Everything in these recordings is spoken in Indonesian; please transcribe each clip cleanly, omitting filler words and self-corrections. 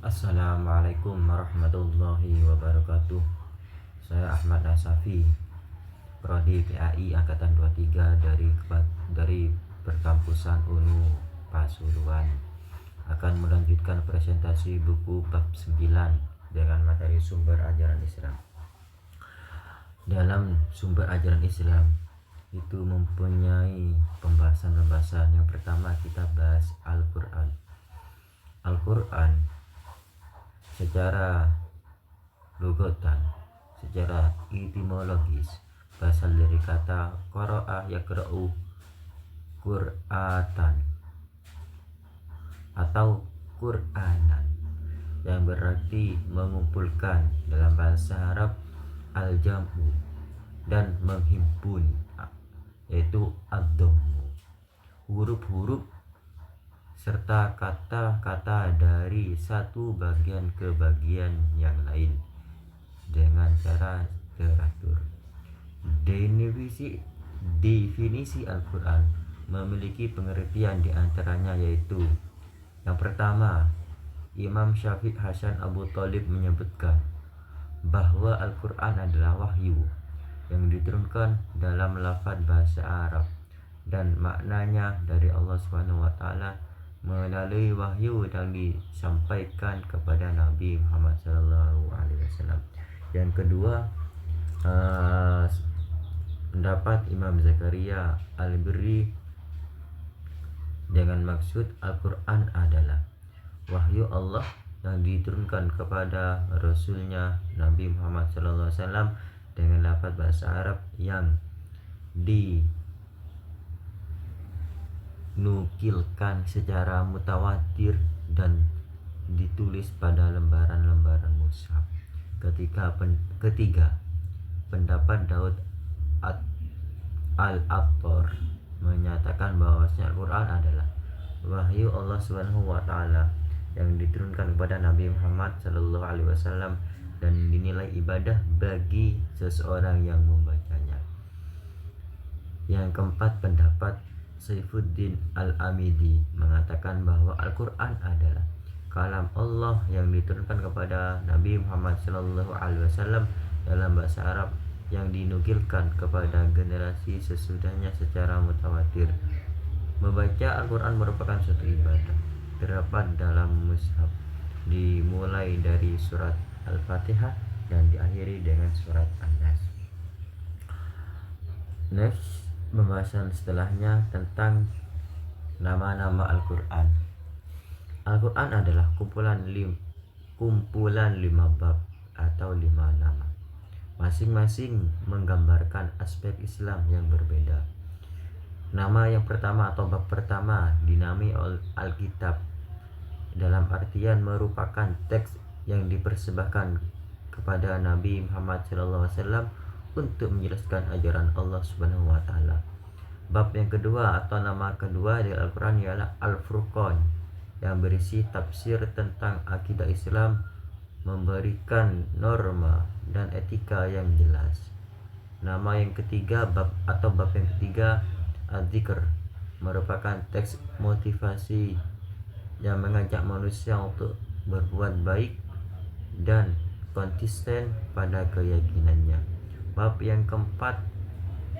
Assalamualaikum warahmatullahi wabarakatuh. Saya Ahmad Nasafi, Prodi PAI Angkatan 23 dari Perkampusan UNU Pasuruan. Akan melanjutkan presentasi buku bab 9 dengan materi sumber ajaran Islam. Dalam sumber ajaran Islam itu mempunyai pembahasan-pembahasan. Yang pertama kita bahas Al-Quran. Al-Quran secara lugatan, secara etimologis, berasal dari kata qara'a yaqra'u Qur'atan atau Qur'anan, yang berarti mengumpulkan dalam bahasa Arab al-jam'u dan menghimpun, yaitu ad-dhammu, huruf-huruf serta kata-kata dari satu bagian ke bagian yang lain dengan cara teratur. Definisi Al-Quran memiliki pengertian diantaranya yaitu: yang pertama, Imam Syafi'i Hasan Abu Thalib menyebutkan bahwa Al-Quran adalah wahyu yang diturunkan dalam lafaz bahasa Arab dan maknanya dari Allah Subhanahu wa taala melalui wahyu yang disampaikan kepada Nabi Muhammad SAW. Yang kedua, pendapat Imam Zakaria Al-Birri dengan maksud Al-Quran adalah wahyu Allah yang diturunkan kepada Rasulnya Nabi Muhammad SAW dengan lafaz bahasa Arab yang dinukilkan secara mutawatir dan ditulis pada lembaran-lembaran mushaf. Ketiga, pendapat Daud Al-Attar menyatakan bahwasanya Al-Quran adalah wahyu Allah Subhanahu wa taala yang diturunkan kepada Nabi Muhammad SAW dan dinilai ibadah bagi seseorang yang membacanya. Yang keempat, pendapat Saifuddin Al-Amidi mengatakan bahwa Al-Quran adalah kalam Allah yang diturunkan kepada Nabi Muhammad SAW dalam bahasa Arab yang dinukilkan kepada generasi sesudahnya secara mutawatir. Membaca Al-Quran merupakan suatu ibadah terdapat dalam mushaf, dimulai dari surat Al-Fatihah dan diakhiri dengan surat An-Nas. Next, pembahasan setelahnya tentang nama-nama Al-Quran. Al-Quran adalah kumpulan 5 bab atau 5 nama. Masing-masing menggambarkan aspek Islam yang berbeda. Nama yang pertama atau bab pertama dinamai Alkitab, dalam artian merupakan teks yang dipersembahkan kepada Nabi Muhammad SAW untuk menjelaskan ajaran Allah Subhanahu wa taala. Bab yang kedua atau nama kedua dari Al-Quran ialah Al-Furqan, yang berisi tafsir tentang akidah Islam, memberikan norma dan etika yang jelas. Nama yang ketiga bab yang ketiga Al-Dzikr, merupakan teks motivasi yang mengajak manusia untuk berbuat baik dan konsisten pada keyakinannya. Bab yang keempat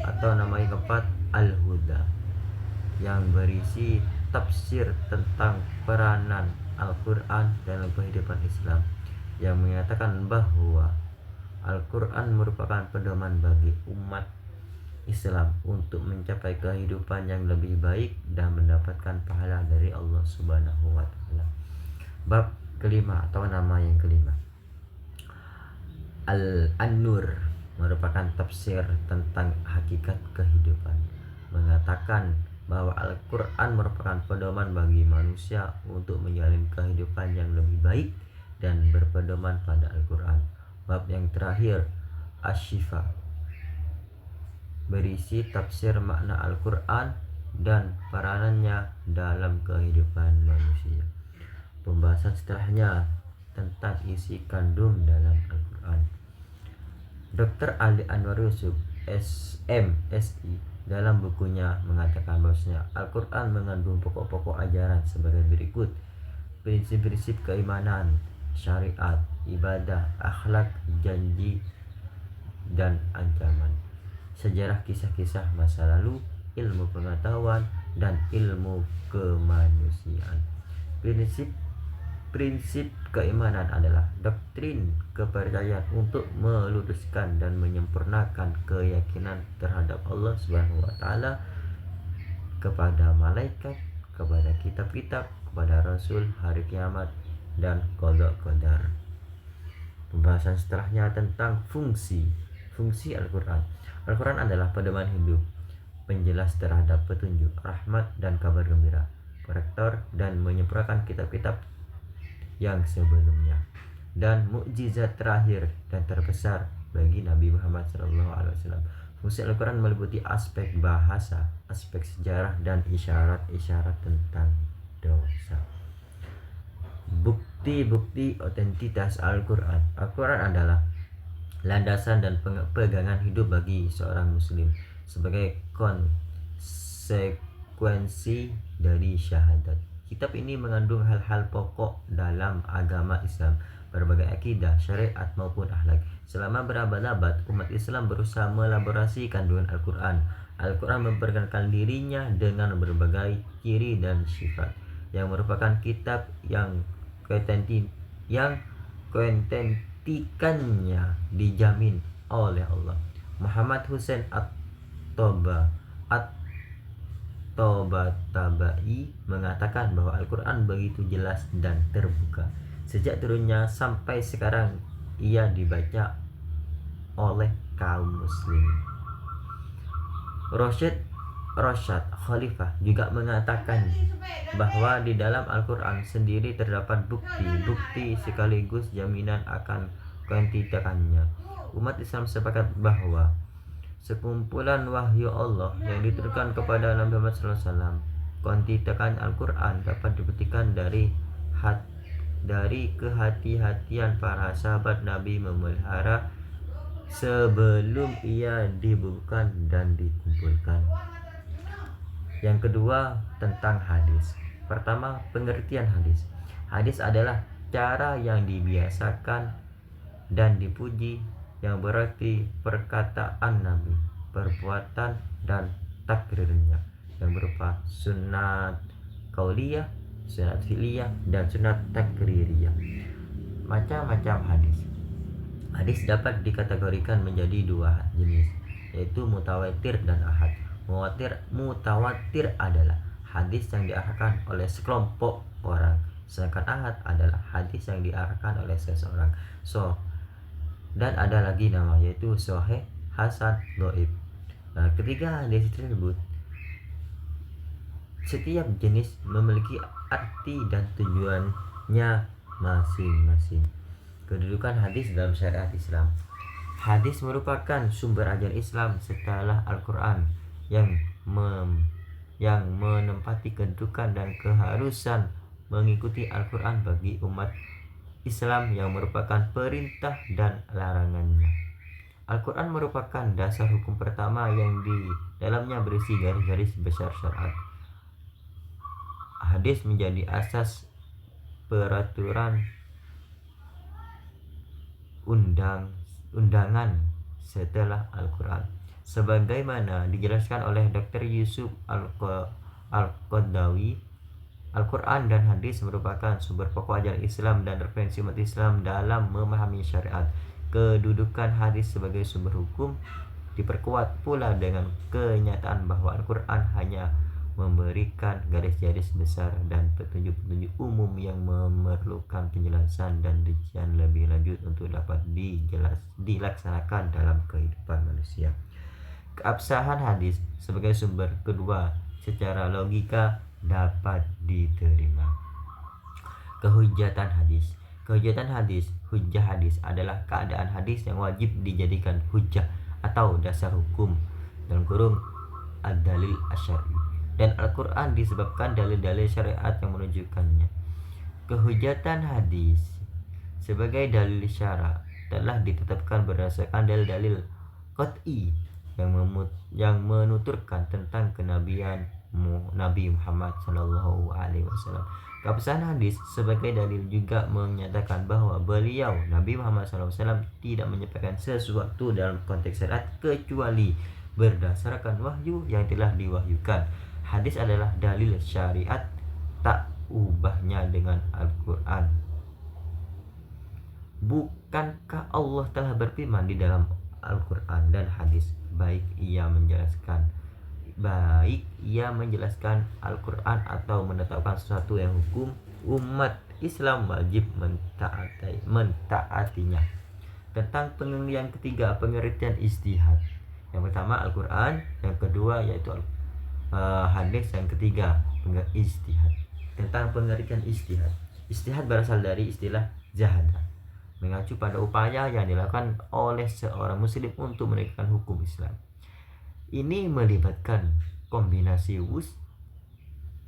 atau nama yang keempat Al-Huda, yang berisi tafsir tentang peranan Al-Quran dalam kehidupan Islam, yang menyatakan bahwa Al-Quran merupakan pedoman bagi umat Islam untuk mencapai kehidupan yang lebih baik dan mendapatkan pahala dari Allah Subhanahu wa taala. Bab kelima atau nama yang kelima An-Nur, merupakan tafsir tentang hakikat kehidupan, mengatakan bahwa Al-Quran merupakan pedoman bagi manusia untuk menjalani kehidupan yang lebih baik dan berpedoman pada Al-Quran. Bab yang terakhir Asy-Syifa, berisi tafsir makna Al-Quran dan peranannya dalam kehidupan manusia. Pembahasan setelahnya tentang isi kandung dalam Al-Quran. Dr. Ali Anwar Yusuf MSI dalam bukunya mengatakan bahwasanya Al-Quran mengandung pokok-pokok ajaran sebagai berikut. prinsip-prinsip keimanan, syariat, ibadah, akhlak, janji, dan ancaman, sejarah, kisah-kisah masa lalu, ilmu pengetahuan, dan ilmu kemanusiaan. Prinsip keimanan adalah doktrin kepercayaan untuk meluruskan dan menyempurnakan keyakinan terhadap Allah Subhanahu wa taala, kepada malaikat, kepada kitab-kitab, kepada rasul, hari kiamat, dan qada qadar. Pembahasan setelahnya tentang fungsi Al-Quran. Al-Quran adalah pedoman hidup, penjelas terhadap petunjuk, rahmat, dan kabar gembira, korektor dan menyempurnakan kitab-kitab yang sebelumnya, dan mukjizat terakhir dan terbesar bagi Nabi Muhammad SAW. Fungsi Al-Quran meliputi aspek bahasa, aspek sejarah, dan isyarat-isyarat tentang dosa. Bukti-bukti otentitas Al-Quran. Al-Quran adalah landasan dan pegangan hidup bagi seorang muslim sebagai konsekuensi dari syahadat. Kitab ini mengandung hal-hal pokok dalam agama Islam, berbagai akidah, syariat maupun akhlak. Selama berabad-abad, umat Islam berusaha melaborasi kandungan Al-Quran. Al-Quran memperkenalkan dirinya dengan berbagai ciri dan sifat, yang merupakan kitab yang kontentikannya dijamin oleh Allah. Muhammad Hussein At-Tabatabai mengatakan bahwa Al-Quran begitu jelas dan terbuka. Sejak turunnya sampai sekarang ia dibaca oleh kaum muslimin. Rosyad Khalifah juga mengatakan bahwa di dalam Al-Quran sendiri terdapat bukti sekaligus jaminan akan kontentikannya. Umat Islam sepakat bahwa sekumpulan wahyu Allah yang diturunkan kepada Nabi Muhammad SAW, kontentikan Al-Quran dapat dibuktikan dari kehati-hatian para sahabat Nabi memelihara sebelum ia dibukukan dan dikumpulkan. Yang kedua, tentang hadis. Pertama, pengertian hadis. Hadis adalah cara yang dibiasakan dan dipuji, yang berarti perkataan Nabi, perbuatan, dan takrirnya, yang berupa sunat qauliyah, sunat fi'liyah, dan sunat takririyah. Macam-macam hadis. Hadis dapat dikategorikan menjadi dua jenis, yaitu mutawatir dan ahad. Mutawatir adalah hadis yang diarahkan oleh sekelompok orang, sedangkan ahad adalah hadis yang diarahkan oleh seseorang. Dan ada lagi nama, yaitu sahih, hasan, dhaif. Nah, ketiga hadis tersebut, setiap jenis memiliki arti dan tujuannya masing-masing. Kedudukan hadis dalam syariat Islam. Hadis merupakan sumber ajaran Islam setelah Al-Quran, yang menempati kedudukan dan keharusan mengikuti Al-Quran bagi umat Islam, yang merupakan perintah dan larangannya. Al-Quran merupakan dasar hukum pertama yang di dalamnya berisi garis-garis besar syariat. Hadis menjadi asas peraturan undangan setelah Al-Quran, sebagaimana dijelaskan oleh Dr. Yusuf Al-Qadawi. Al-Quran dan hadis merupakan sumber pokok ajaran Islam dan referensi umat Islam dalam memahami syariat. Kedudukan hadis sebagai sumber hukum diperkuat pula dengan kenyataan bahwa Al-Quran hanya memberikan garis-garis besar dan petunjuk-petunjuk umum yang memerlukan penjelasan dan rincian lebih lanjut untuk dapat dilaksanakan dalam kehidupan manusia. Keabsahan hadis sebagai sumber kedua secara logika dapat diterima. Kehujatan hadis. Hujjah hadis adalah keadaan hadis yang wajib dijadikan hujjah atau dasar hukum, dalam kurung ad-dalil asyari, dan Al-Quran disebabkan dalil-dalil syariat yang menunjukkannya. Kehujatan hadis sebagai dalil syara telah ditetapkan berdasarkan dalil-dalil qat'i yang menuturkan tentang kenabian Nabi Muhammad SAW. Keabsahan hadis sebagai dalil juga menyatakan bahwa beliau Nabi Muhammad SAW tidak menyampaikan sesuatu dalam konteks syariat kecuali berdasarkan wahyu yang telah diwahyukan. Hadis adalah dalil syariat, tak ubahnya dengan Al-Quran. Bukankah Allah telah berfirman di dalam Al-Quran dan hadis, baik ia menjelaskan Al-Quran atau menetapkan sesuatu yang hukum, umat Islam wajib mentaatinya. Tentang pengertian ketiga, pengertian ijtihad. Yang pertama Al-Quran, yang kedua yaitu hadis, yang ketiga ijtihad. Tentang pengertian ijtihad. Ijtihad berasal dari istilah jahada, mengacu pada upaya yang dilakukan oleh seorang muslim untuk menegakkan hukum Islam. Ini melibatkan kombinasi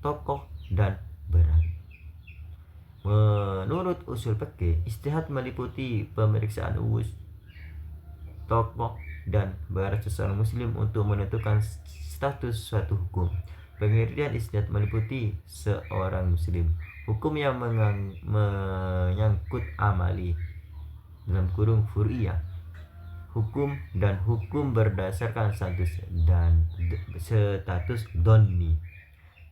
tokoh dan berani. Menurut usul fikih, ijtihad meliputi pemeriksaan tokoh dan berat seseorang muslim untuk menentukan status suatu hukum. Pengertian ijtihad meliputi seorang muslim hukum yang menyangkut amali dalam kurung fur'iyah, hukum dan hukum berdasarkan status donni.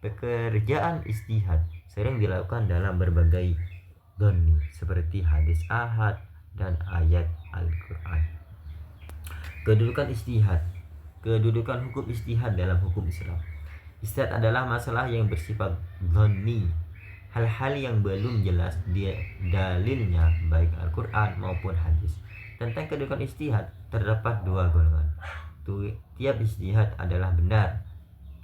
Pekerjaan ijtihad sering dilakukan dalam berbagai donni seperti hadis ahad dan ayat Al-Quran. Kedudukan hukum ijtihad dalam hukum Islam. Ijtihad adalah masalah yang bersifat donni, hal-hal yang belum jelas dalilnya baik Al-Quran maupun hadis. Tentang kedudukan ijtihad terdapat dua golongan. Tiap ijtihad adalah benar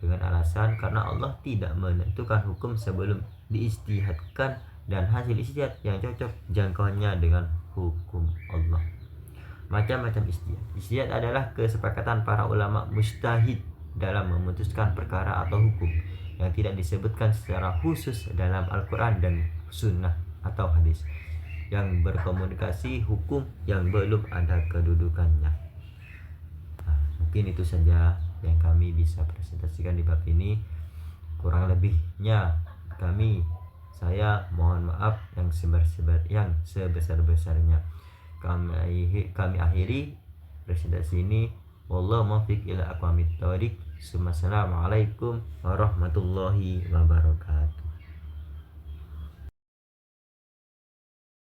dengan alasan karena Allah tidak menentukan hukum sebelum diijtihadkan, dan hasil ijtihad yang cocok jangkauannya dengan hukum Allah. Macam-macam ijtihad. Ijtihad adalah kesepakatan para ulama mujtahid dalam memutuskan perkara atau hukum yang tidak disebutkan secara khusus dalam Al-Quran dan Sunnah atau hadis, yang berkomunikasi hukum yang belum ada kedudukannya. Mungkin itu saja yang kami bisa presentasikan di bab ini. Kurang lebihnya saya mohon maaf yang sebesar-besarnya. Kami akhiri presentasi ini. Wallahu muwaffiq ila aqwamit thoriq. Assalamualaikum warahmatullahi wabarakatuh.